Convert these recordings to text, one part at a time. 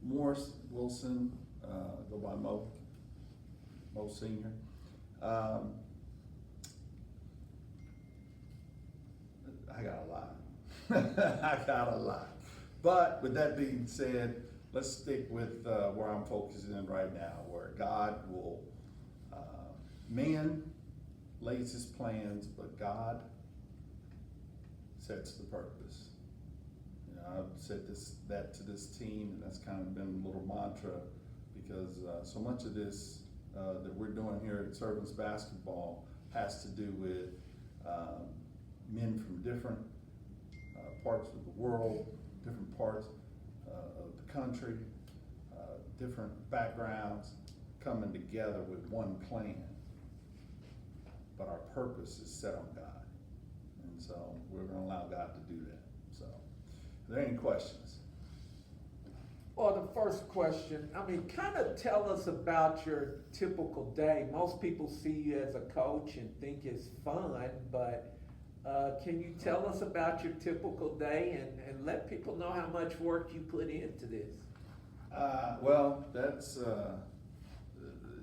Morris Wilson, go by Mo Senior. I got a lot. I got a lot. But with that being said, let's stick with where I'm focusing in right now, where God will, man lays his plans, but God sets the purpose. You know, I've said that to this team, and that's kind of been a little mantra, because so much of this that we're doing here at Servants Basketball has to do with men from different parts of the world, different parts of the country, different backgrounds, coming together with one plan. But our purpose is set on God. And so we're gonna allow God to do that. So, are there any questions? Well, the first question, I mean, kind of tell us about your typical day. Most people see you as a coach and think it's fun, but can you tell us about your typical day and let people know how much work you put into this? Well, that's,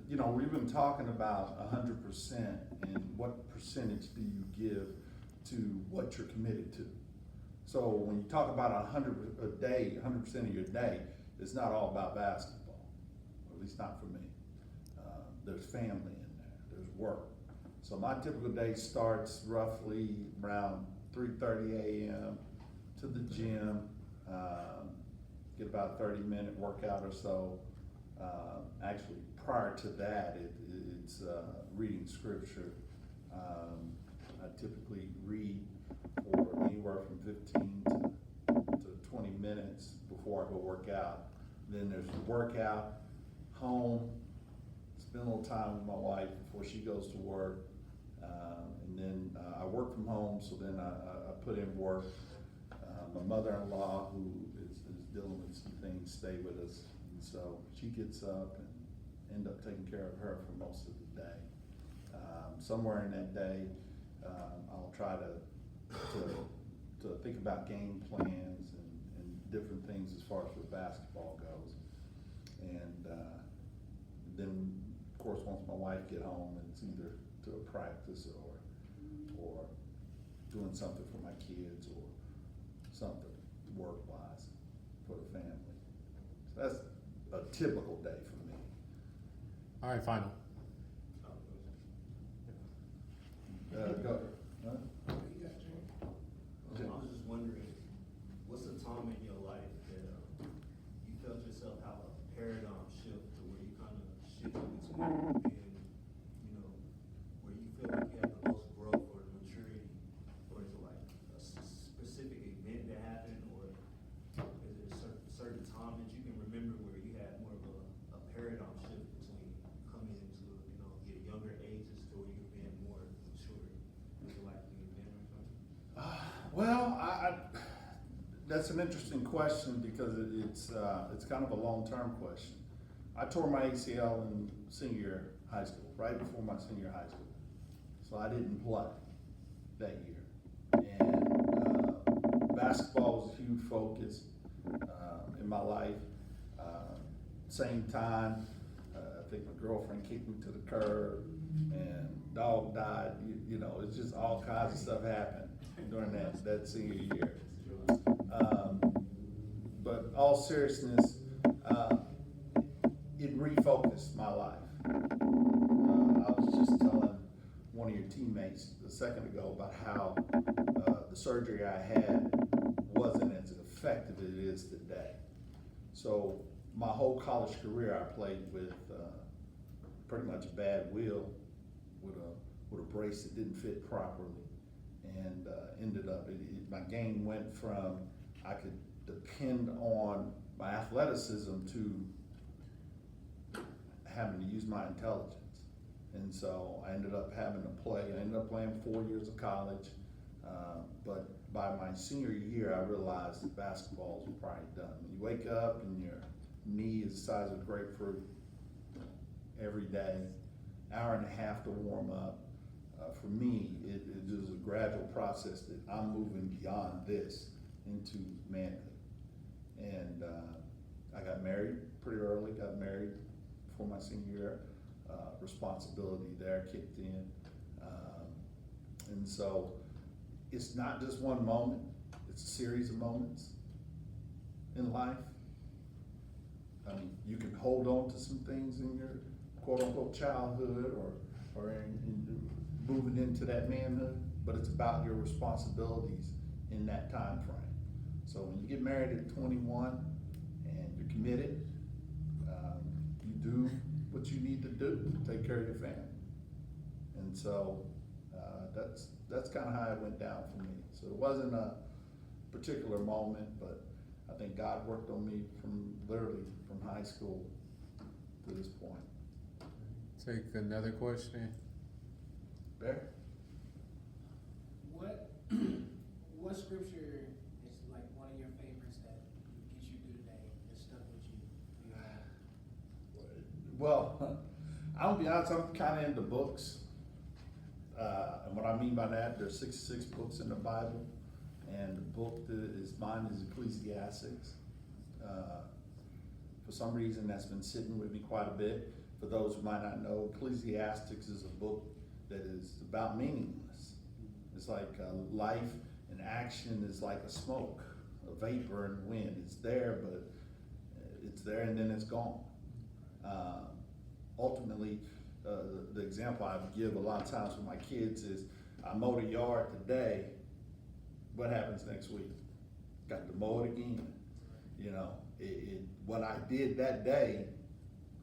you know, we've been talking about 100%, and what percentage do you give to what you're committed to? So when you talk about 100% of your day, it's not all about basketball, or at least not for me. There's family in there, there's work. So my typical day starts roughly around 3:30 a.m. to the gym, get about a 30-minute workout or so. Actually, prior to that, it's reading scripture. I typically read for anywhere from 15 to 20 minutes before I go work out. Then there's the workout, home, spend a little time with my wife before she goes to work. And then I work from home, so then I put in work. My mother-in-law, who is dealing with some things, stay with us. And so she gets up and end up taking care of her for most of the day. Somewhere in that day, I'll try to think about game plans and different things as far as where basketball goes. And then, of course, once my wife get home, it's either to a practice or doing something for my kids or something work-wise for the family. So that's a typical day for me. All right, final. Go. Huh? I was just wondering, what's a time in your life that you felt yourself have a paradigm shift to where you kind of shifted between being, you know, where you feel like you have the most growth or maturity, or is it like a specific event that happened, or is it a certain time that you can remember where you had more of a paradigm shift between coming into, you know, your younger ages to where you're being more mature? Is it like the event or something? Well, that's an interesting question because it's kind of a long-term question. I tore my ACL in senior high school, right before my senior high school. So I didn't play that year. And basketball was a huge focus in my life. Same time, I think my girlfriend kicked me to the curb and dog died. You know, it's just all kinds of stuff happened during that senior year. But all seriousness, it refocused my life. I was just telling one of your teammates a second ago about how the surgery I had wasn't as effective as it is today. So my whole college career, I played with pretty much a bad wheel with a brace that didn't fit properly, and ended up, my game went from I could depend on my athleticism to having to use my intelligence. And so I ended up having to play. I ended up playing 4 years of college, but by my senior year, I realized that basketball was probably done. When you wake up and your knee is the size of a grapefruit every day, hour and a half to warm up. For me, it is a gradual process that I'm moving beyond this into manhood. And I got got married pretty early, got married before my senior year. Responsibility there kicked in. And so it's not just one moment, it's a series of moments in life. You can hold on to some things in your quote unquote childhood or in moving into that manhood, but it's about your responsibilities in that time frame. So when you get married at 21 and you're committed, you do what you need to do to take care of your family. And so that's kind of how it went down for me. So it wasn't a particular moment, but I think God worked on me from literally from high school to this point. Take another question. Bear? What scripture is like one of your favorites that gets you through the day, that stuck with you? Well, I'll be honest, I'm kind of into books. And what I mean by that, there's 66 books in the Bible, and the book that is mine is Ecclesiastes. For some reason, that's been sitting with me quite a bit. For those who might not know, Ecclesiastes is a book that is about meaningless. It's like life and action is like a smoke, a vapor and wind. It's there, but it's there and then it's gone. Ultimately, the example I give a lot of times with my kids is, I mowed a yard today, what happens next week? Got to mow it again. You know, what I did that day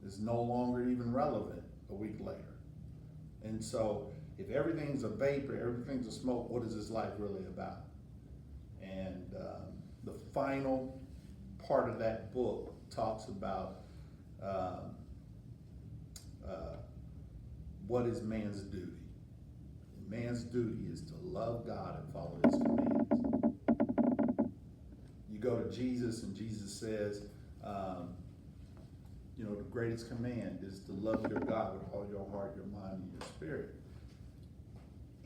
is no longer even relevant a week later. And so, if everything's a vapor, everything's a smoke, what is this life really about? And the final part of that book talks about what is man's duty. And man's duty is to love God and follow His commands. You go to Jesus and Jesus says, the greatest command is to love your God with all your heart, your mind, and your spirit.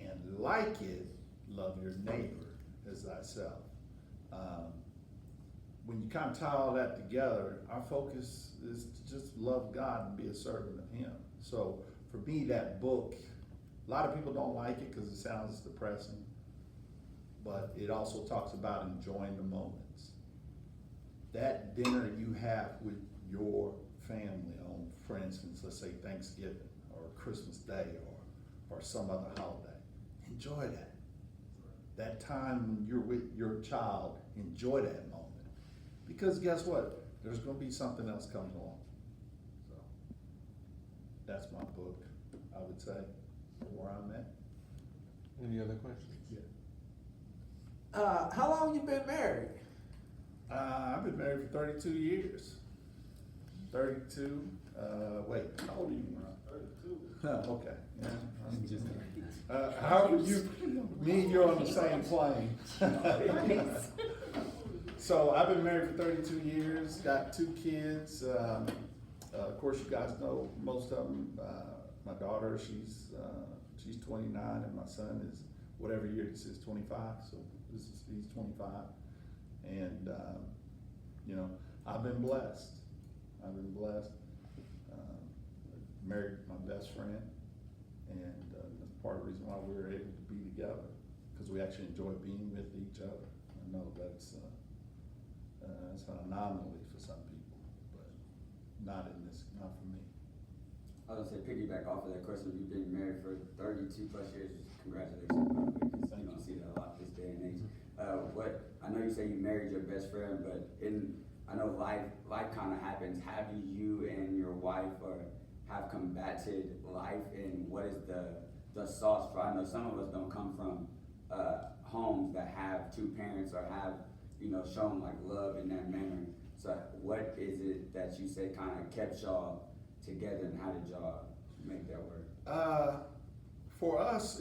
And like it, love your neighbor as thyself. When you kind of tie all that together, our focus is to just love God and be a servant of Him. So for me, that book, a lot of people don't like it because it sounds depressing, but it also talks about enjoying the moments. That dinner you have with your family on, for instance, let's say Thanksgiving or Christmas Day or some other holiday, enjoy that. That time when you're with your child, enjoy that moment. Because guess what? There's going to be something else comes along. So that's my book, I would say, for where I'm at. Any other questions? Yeah. How long you been married? I've been married for 32 years. 32, wait, how old are you, Ron? 32. Okay, yeah. However me and you're on the same plane. So I've been married for 32 years, got 2 kids. Of course, you guys know most of them. My daughter, she's 29, and my son is whatever year this is, 25. So he's 25, and I've been blessed. Married my best friend, and that's part of the reason why we were able to be together, because we actually enjoy being with each other. I know that's an anomaly for some people, but not for me. I was gonna say, piggyback off of that question, you've been married for 32 plus years, congratulations, by the way, because Thank you don't you. see that a lot this day and age. I know you say you married your best friend, but I know life kind of happens. Have you and your wife have combated life, and what is the sauce for? I know some of us don't come from homes that have 2 parents or have, shown like love in that manner. So what is it that you say kind of kept y'all together, and how did y'all make that work? For us,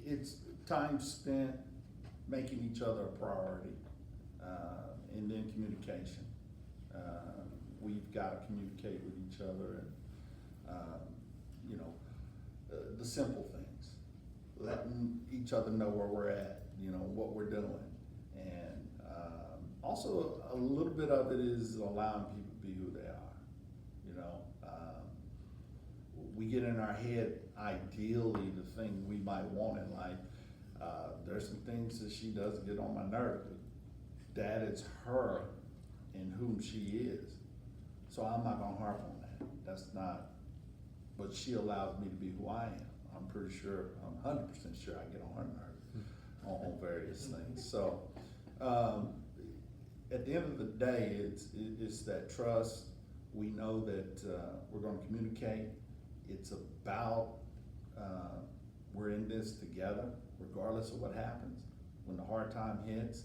it's time spent making each other a priority, and then communication. We've got to communicate with each other, and the simple things, letting each other know where we're at, what we're doing, and Also, a little bit of it is allowing people to be who they are, you know? We get in our head, ideally, the thing we might want in life. There's some things that she does get on my nerve, but that is her and whom she is. So I'm not gonna harp on that. That's not, but she allows me to be who I am. I'm pretty sure, I'm 100% sure I get on her nerve on various things. So, at the end of the day, it's that trust. We know that we're gonna communicate. It's about, we're in this together, regardless of what happens. When the hard time hits,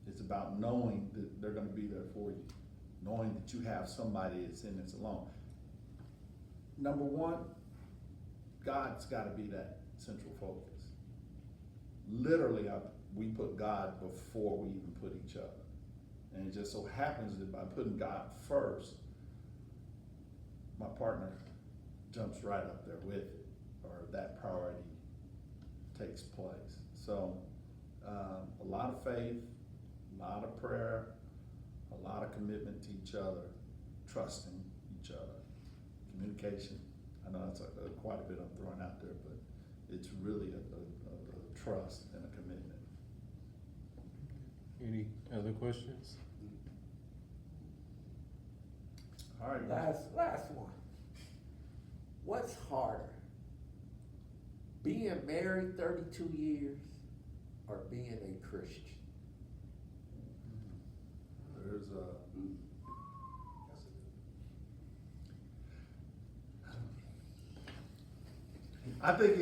it's about knowing that they're gonna be there for you. Knowing that you have somebody that's in this alone. Number one, God's gotta be that central focus. Literally, we put God before we even put each other. And it just so happens that by putting God first, my partner jumps right up there with it, or that priority takes place. So, a lot of faith, a lot of prayer, a lot of commitment to each other, trusting each other, communication. I know that's quite a bit I'm throwing out there, but it's really a trust and a commitment. Any other questions? All right. Last one. What's harder? Being married 32 years or being a Christian? There's I think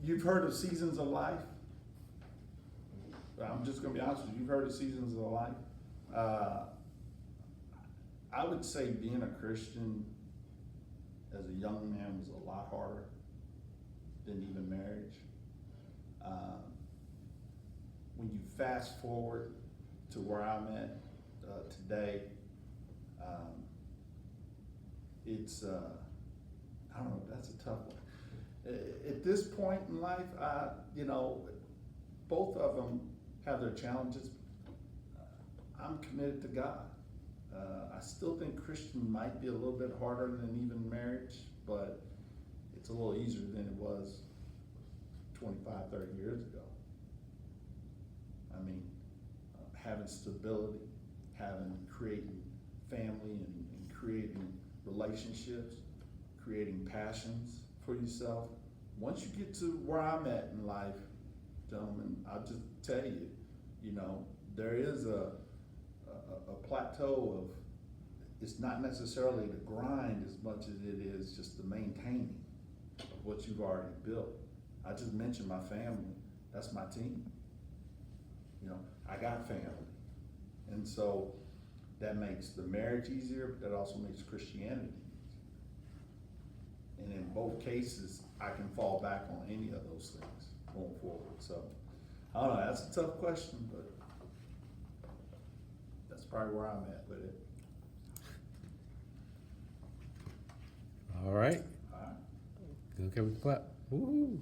you've heard of seasons of life. I'm just gonna be honest with you, you've heard of seasons of life. I would say being a Christian as a young man was a lot harder than even marriage. When you fast forward to where I'm at today, it's, I don't know, that's a tough one. At this point in life, you know, both of them have their challenges. I'm committed to God. I still think Christian might be a little bit harder than even marriage, but it's a little easier than it was 25, 30 years ago. I mean, having stability, creating family and creating relationships, creating passions for yourself. Once you get to where I'm at in life, gentlemen, I'll just tell you, you know, there is a plateau of, it's not necessarily the grind as much as it is just the maintaining of what you've already built. I just mentioned my family, that's my team. You know, I got family. And so that makes the marriage easier, but that also makes Christianity easier. And in both cases, I can fall back on any of those things going forward. So, I don't know, that's a tough question, but that's probably where I'm at with it. All right. All right. Okay, we can clap. Woo-hoo.